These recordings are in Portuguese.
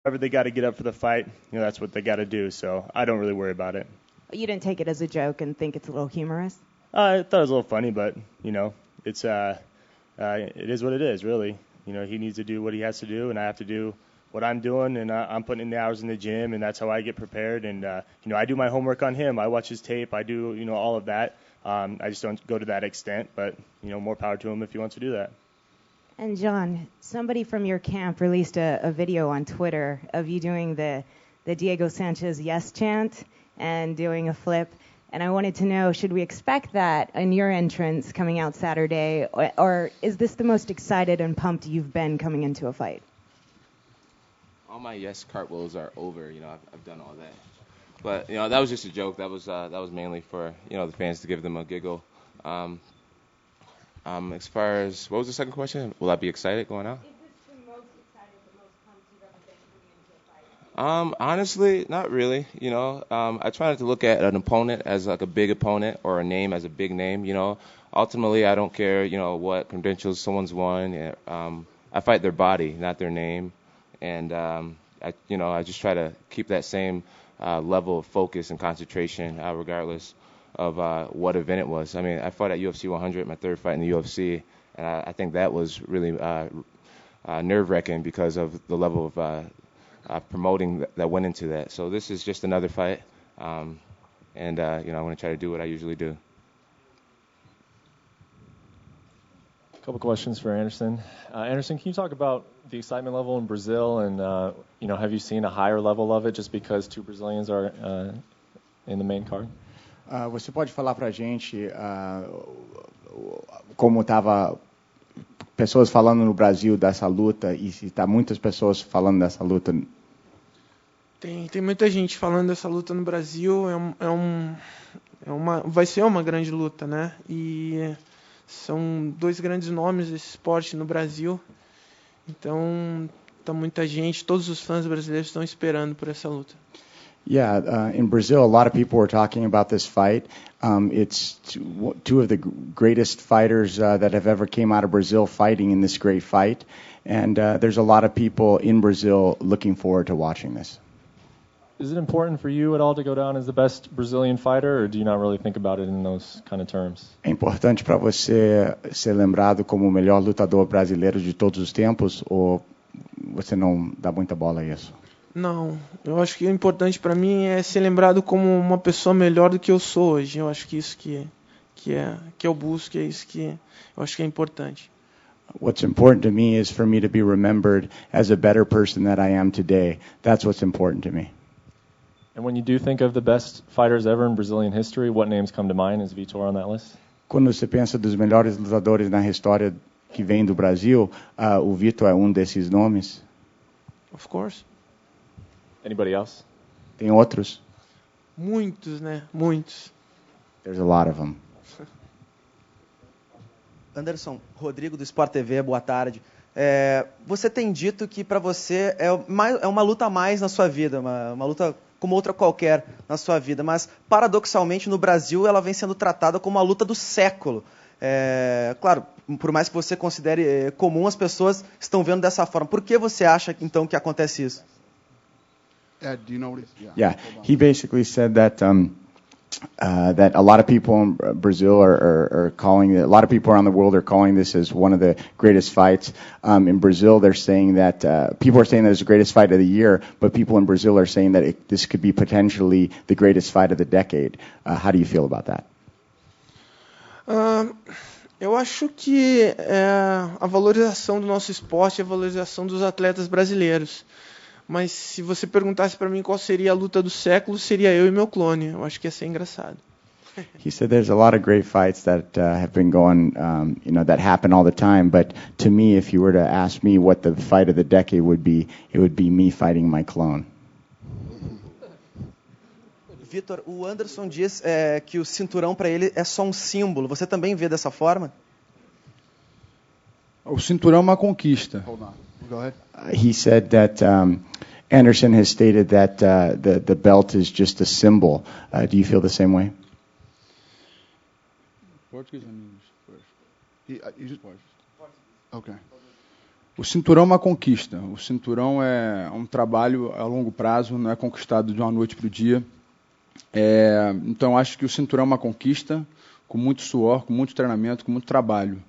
Whoever they got to get up for the fight, that's what they got to do. So I don't really worry about it. You didn't take it as a joke and think it's a little humorous? I thought it was a little funny, but it's it is what it is, really. He needs to do what he has to do, and I have to do what I'm doing, and I'm putting in the hours in the gym, and that's how I get prepared. And I do my homework on him. I watch his tape. I do all of that. I just don't go to that extent, but more power to him if he wants to do that. And John, somebody from your camp released a video on Twitter of you doing the Diego Sanchez yes chant and doing a flip. And I wanted to know, should we expect that in your entrance coming out Saturday, or is this the most excited and pumped you've been coming into a fight? All my yes cartwheels are over. I've done all that. But that was just a joke. That was mainly for the fans, to give them a giggle. As far as, what was the second question? Will I be excited going out? Is this the most excited, the most pumped you've ever been coming into a fight? Honestly, not really. I try not to look at an opponent as like a big opponent or a name as a big name. Ultimately, I don't care, what credentials someone's won. I fight their body, not their name. And I just try to keep that same level of focus and concentration, regardless of what event it was. I mean, I fought at UFC 100, my third fight in the UFC, and I think that was really nerve-wracking because of the level of promoting that went into that. So this is just another fight, and I'm going to try to do what I usually do. A couple questions for Anderson. Anderson, can you talk about the excitement level in Brazil, and have you seen a higher level of it just because two Brazilians are in the main card? Você pode falar para a gente como estava pessoas falando no Brasil dessa luta e se está muitas pessoas falando dessa luta? Tem muita gente falando dessa luta no Brasil. Vai ser uma grande luta, né? E são dois grandes nomes desse esporte no Brasil. Então, tá muita gente, todos os fãs brasileiros estão esperando por essa luta. Yeah, in Brazil, a lot of people were talking about this fight. It's two of the greatest fighters that have ever came out of Brazil fighting in this great fight. And there's a lot of people in Brazil looking forward to watching this. Is it important for you at all to go down as the best Brazilian fighter, or do you not really think about it in those kind of terms? É importante para você ser lembrado como o melhor lutador brasileiro de todos os tempos, ou você não dá muita bola a isso? Não, eu acho que o importante para mim é ser lembrado como uma pessoa melhor do que eu sou hoje. Eu acho que isso que eu busco, é isso que eu acho que é importante. What's important to me is for me to be remembered as a better person that I am today. That's what's important to me. And when you do think of the best fighters ever in Brazilian history, what names come to mind? Is Vitor on that list? Quando você pensa dos melhores lutadores na história que vem do Brasil, o Vitor é um desses nomes? Of course. Anybody else? Tem outros? Muitos, né? Muitos. There's a lot of them. Anderson, Rodrigo do Sport TV, boa tarde. Você tem dito que para você é uma luta a mais na sua vida, uma luta como outra qualquer na sua vida, mas paradoxalmente no Brasil ela vem sendo tratada como a luta do século. Claro, por mais que você considere comum, as pessoas estão vendo dessa forma. Por que você acha então que acontece isso? Do you know what Yeah, he basically said that that a lot of people in Brazil are calling it, a lot of people around the world are calling this as one of the greatest fights. In Brazil, they're saying that people are saying that it's the greatest fight of the year, but people in Brazil are saying that this could be potentially the greatest fight of the decade. How do you feel about that? Eu acho que a valorização do nosso esporte é a valorização dos atletas brasileiros. Mas se você perguntasse para mim qual seria a luta do século, seria eu e meu clone. Eu acho que ia ser engraçado. He said there's a lot of great fights that have been going, that happen all the time. But to me, if you were to ask me what the fight of the decade would be, it would be me fighting my clone. Vitor, o Anderson diz que o cinturão para ele é só um símbolo. Você também vê dessa forma? O cinturão é uma conquista. Hold on. Go ahead. He said that Anderson has stated that the belt is just a symbol. Do you feel the same way? Portuguese and English first. Okay. O cinturão é uma conquista. O cinturão é um trabalho a longo prazo, não é conquistado de uma noite para o dia. Então, acho que o cinturão é uma conquista, com muito suor, com muito treinamento, com muito trabalho.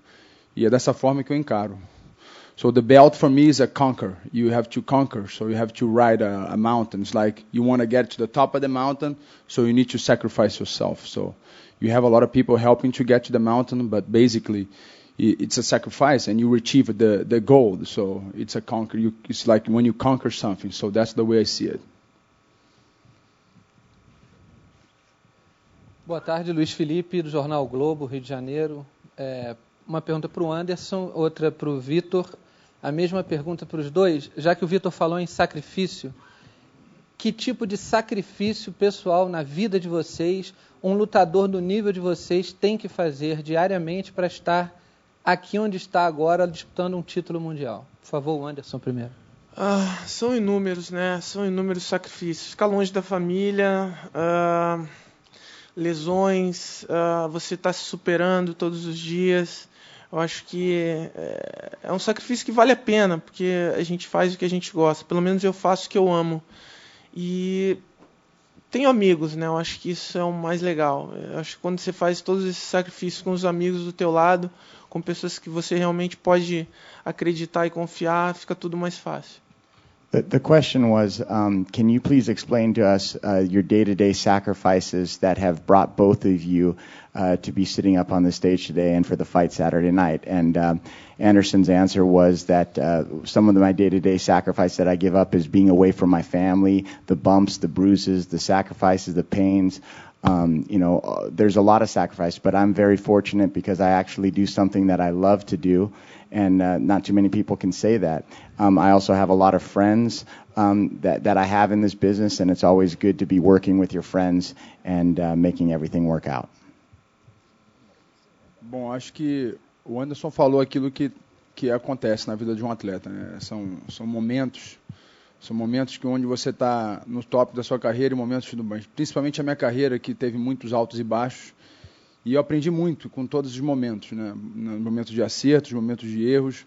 E é dessa forma que eu encaro. So the belt for me is a conquer. You have to conquer, so you have to ride a mountain. It's like you want to get to the top of the mountain, so you need to sacrifice yourself. So you have a lot of people helping to get to the mountain, but basically it's a sacrifice and you achieve the goal. So it's a conquer. It's like when you conquer something. So that's the way I see it. Boa tarde, Luiz Felipe, do Jornal Globo, Rio de Janeiro. Uma pergunta para o Anderson, outra para o Vitor. A mesma pergunta para os dois. Já que o Vitor falou em sacrifício, que tipo de sacrifício pessoal na vida de vocês, um lutador do nível de vocês tem que fazer diariamente para estar aqui onde está agora, disputando um título mundial? Por favor, o Anderson primeiro. São inúmeros, né? São inúmeros sacrifícios. Ficar longe da família, lesões, você está se superando todos os dias. Eu acho que é um sacrifício que vale a pena, porque a gente faz o que a gente gosta. Pelo menos eu faço o que eu amo. E tenho amigos, né? Eu acho que isso é o mais legal. Eu acho que quando você faz todos esses sacrifícios com os amigos do teu lado, com pessoas que você realmente pode acreditar e confiar, fica tudo mais fácil. The question was, can you please explain to us your day-to-day sacrifices that have brought both of you to be sitting up on the stage today and for the fight Saturday night? And Anderson's answer was that some of my day-to-day sacrifice that I give up is being away from my family, the bumps, the bruises, the sacrifices, the pains. There's a lot of sacrifice, but I'm very fortunate because I actually do something that I love to do, and not too many people can say that. I also have a lot of friends that I have in this business, and it's always good to be working with your friends and making everything work out. Bom, acho que o Anderson falou aquilo que acontece na vida de um atleta, né? São momentos que onde você está no top da sua carreira e momentos de baixo. Principalmente a minha carreira, que teve muitos altos e baixos. E eu aprendi muito com todos os momentos, né? Momentos de acertos, momentos de erros.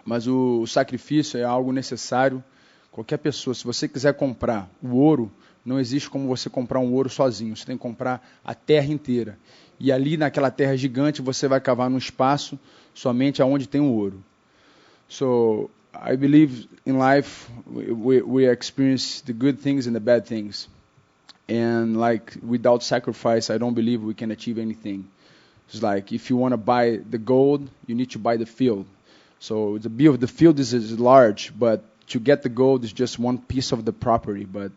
Mas o sacrifício é algo necessário. Qualquer pessoa, se você quiser comprar o ouro, não existe como você comprar um ouro sozinho. Você tem que comprar a terra inteira. E ali naquela terra gigante você vai cavar num espaço somente aonde tem o ouro. So I believe in life we experience the good things and the bad things. And like without sacrifice, I don't believe we can achieve anything. It's like if you want to buy the gold, you need to buy the field. So the field is large, but to get the gold is just one piece of the property. But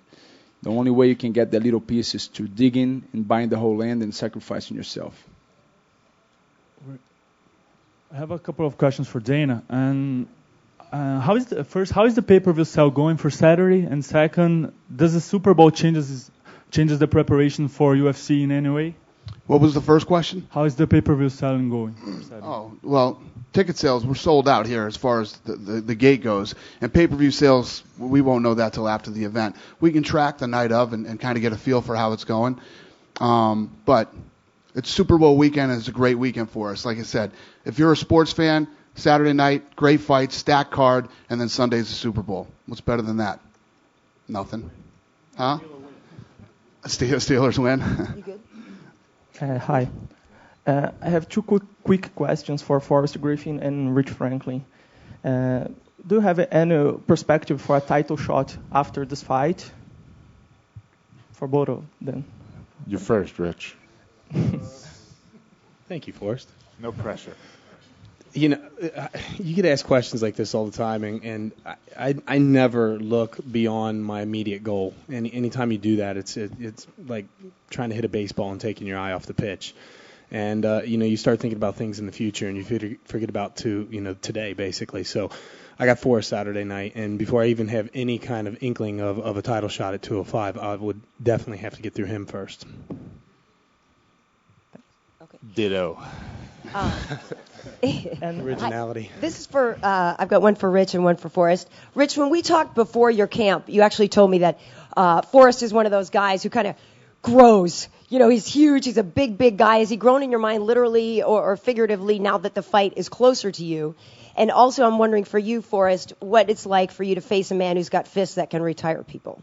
the only way you can get that little piece is to dig in and buying the whole land and sacrificing yourself. I have a couple of questions for Dana. And how is the pay-per-view sale going for Saturday? And second, does the Super Bowl changes the preparation for UFC in any way? What was the first question? How is the pay-per-view selling going for Saturday? Oh, well, ticket sales were sold out here as far as the gate goes. And pay-per-view sales, we won't know that till after the event. We can track the night of and kind of get a feel for how it's going. But it's Super Bowl weekend, and it's a great weekend for us. Like I said, if you're a sports fan, Saturday night, great fight, stacked card, and then Sunday's the Super Bowl. What's better than that? Nothing. Huh? Steelers win. You good? Hi. I have two quick questions for Forrest Griffin and Rich Franklin. Do you have any perspective for a title shot after this fight? For both of them. You first, Rich. Thank you, Forrest. No pressure. You know, you get asked questions like this all the time, and I never look beyond my immediate goal. And anytime you do that, it's like trying to hit a baseball and taking your eye off the pitch. And you start thinking about things in the future, and you forget about today, basically. So I got Forrest Saturday night, and before I even have any kind of inkling of a title shot at 205, I would definitely have to get through him first. Okay. Ditto. Originality. This is for, I've got one for Rich and one for Forrest. Rich, when we talked before your camp, you actually told me that Forrest is one of those guys who kind of grows. You know, he's huge. He's a big, big guy. Has he grown in your mind literally or figuratively now that the fight is closer to you? And also, I'm wondering for you, Forrest, what it's like for you to face a man who's got fists that can retire people.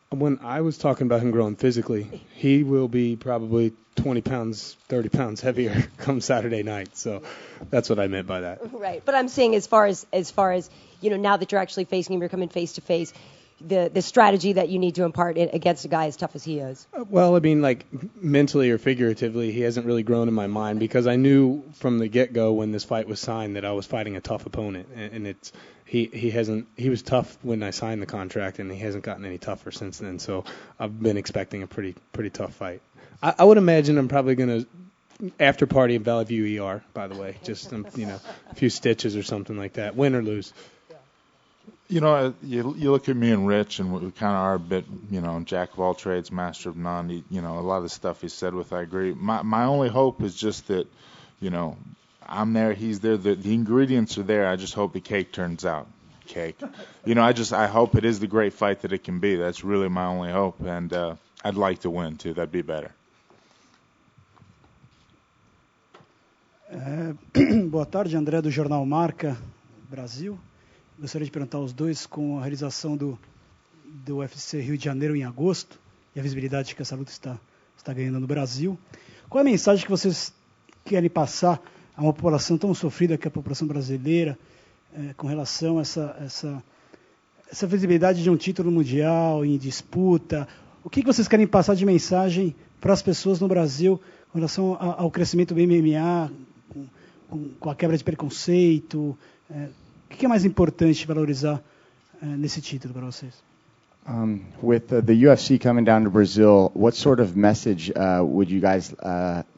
When I was talking about him growing physically, he will be probably 20 pounds, 30 pounds heavier come Saturday night. So that's what I meant by that. Right. But I'm saying as far as now that you're actually facing him, you're coming face to face, the strategy that you need to impart against a guy as tough as he is. Well, I mean, like mentally or figuratively, he hasn't really grown in my mind because I knew from the get-go when this fight was signed that I was fighting a tough opponent, and it's he was tough when I signed the contract, and he hasn't gotten any tougher since then. So I've been expecting a pretty tough fight. I would imagine I'm probably going to after party in Valley View ER, by the way, just a few stitches or something like that, win or lose. You know, you look at me and Rich, and we kind of are a bit, jack of all trades, master of none. A lot of the stuff he said with, I agree. My only hope is just that, I'm there, he's there, the ingredients are there. I just hope the cake turns out cake. I hope it is the great fight that it can be. That's really my only hope, and I'd like to win too. That'd be better. Boa tarde, André do Jornal Marca, Brasil. Gostaria de perguntar aos dois, com a realização do UFC Rio de Janeiro em agosto e a visibilidade que essa luta está ganhando no Brasil, qual é a mensagem que vocês querem passar a uma população tão sofrida que é a população brasileira com relação a essa visibilidade de um título mundial em disputa? O que vocês querem passar de mensagem para as pessoas no Brasil com relação ao crescimento do MMA, com a quebra de preconceito? O que é mais importante valorizar nesse título para vocês? With the UFC coming down to Brazil, what sort of message would you guys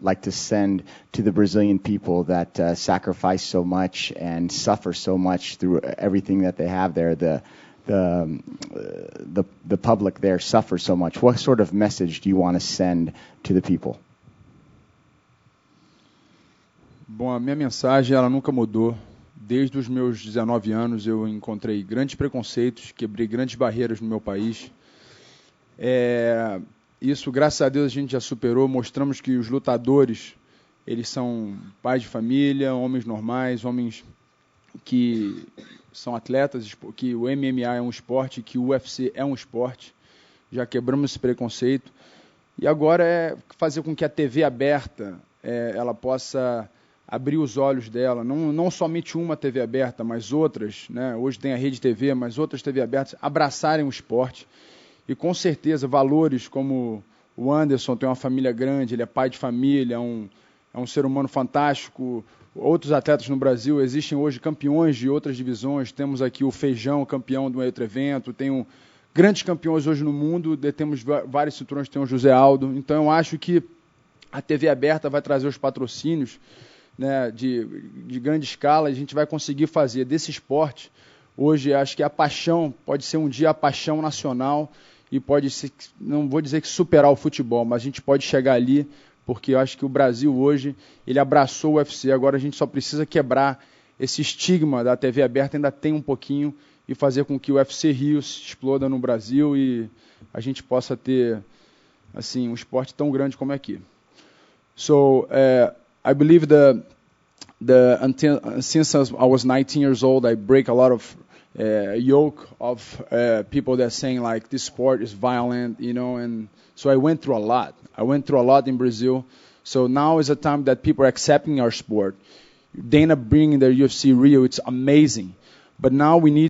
like to send to the Brazilian people that sacrifice so much and suffer so much through everything that they have there? The public there suffers so much. What sort of message do you want to send to the people? Bom, a minha mensagem ela nunca mudou. Desde os meus 19 anos eu encontrei grandes preconceitos, quebrei grandes barreiras no meu país. Isso, graças a Deus, a gente já superou. Mostramos que os lutadores, eles são pais de família, homens normais, homens que são atletas, que o MMA é um esporte, que o UFC é um esporte. Já quebramos esse preconceito. E agora é fazer com que a TV aberta ela possa abrir os olhos dela, não somente uma TV aberta, mas outras, né? Hoje tem a Rede TV, mas outras TV abertas, abraçarem o esporte. E com certeza, valores como o Anderson tem uma família grande, ele é pai de família, é um ser humano fantástico. Outros atletas no Brasil, existem hoje campeões de outras divisões, temos aqui o Feijão, campeão de um outro evento, tem grandes campeões hoje no mundo, temos vários cinturões, tem o José Aldo. Então eu acho que a TV aberta vai trazer os patrocínios, né, de grande escala, a gente vai conseguir fazer desse esporte, hoje acho que a paixão, pode ser um dia a paixão nacional e pode ser, não vou dizer que superar o futebol, mas a gente pode chegar ali, porque eu acho que o Brasil hoje, ele abraçou o UFC, agora a gente só precisa quebrar esse estigma da TV aberta, ainda tem um pouquinho, e fazer com que o UFC Rio se exploda no Brasil e a gente possa ter assim, um esporte tão grande como é aqui. So, I believe since I was 19 years old, I break a lot of yoke of people that saying like this sport is violent, and so I went through a lot. I went through a lot in Brazil. So now is a time that people are accepting our sport. Dana bringing the UFC Rio, it's amazing. But now we need